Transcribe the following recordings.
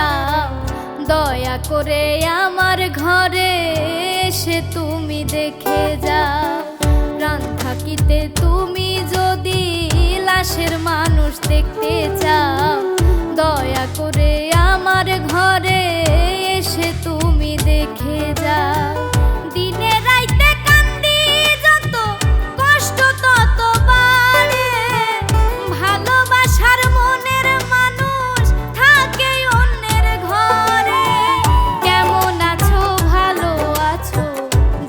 যাও, দয়া করে আমার ঘরে এসে তুমি দেখে যাও। প্রাণ থাকিতে তুমি যদি লাশের মানুষ দেখতে চাও, দয়া করে আমার ঘরে এসে তুমি দেখে যাও। দিনে রাইতে কান্দি যত কষ্ট তত বাড়ে, ভালোবাসার মনের মানুষ থাকে অন্যের ঘরে। কেমন আছো ভালো আছো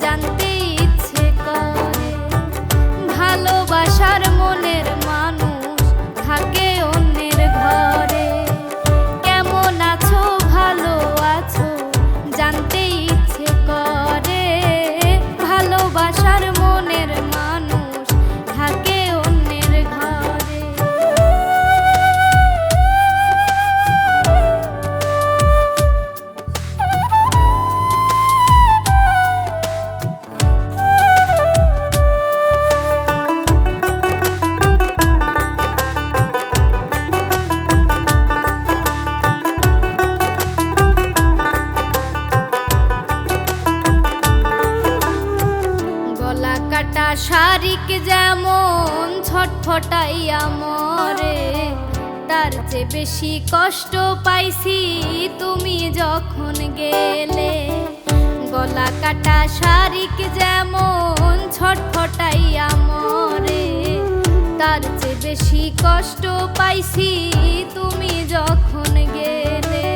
জানতে ইচ্ছে করে, ভালোবাসার মনের মানুষ থাকে অন্যের ঘরে। কেমন আছো ভালো আছো জানতে ইচ্ছে করে, ভালোবাসার মনের মানুষ থাকে অন্যের ঘরে। গলা কাটা শারিক যেমন ছটফটাইয়া মরে, তার চেয়ে বেশি কষ্ট পাইছি তুমি যখন গেলে। গলা কাটা শারিক যেমন ছটফটাইয়া মরে, তার চেয়ে বেশি কষ্ট পাইছি তুমি যখন গেলে।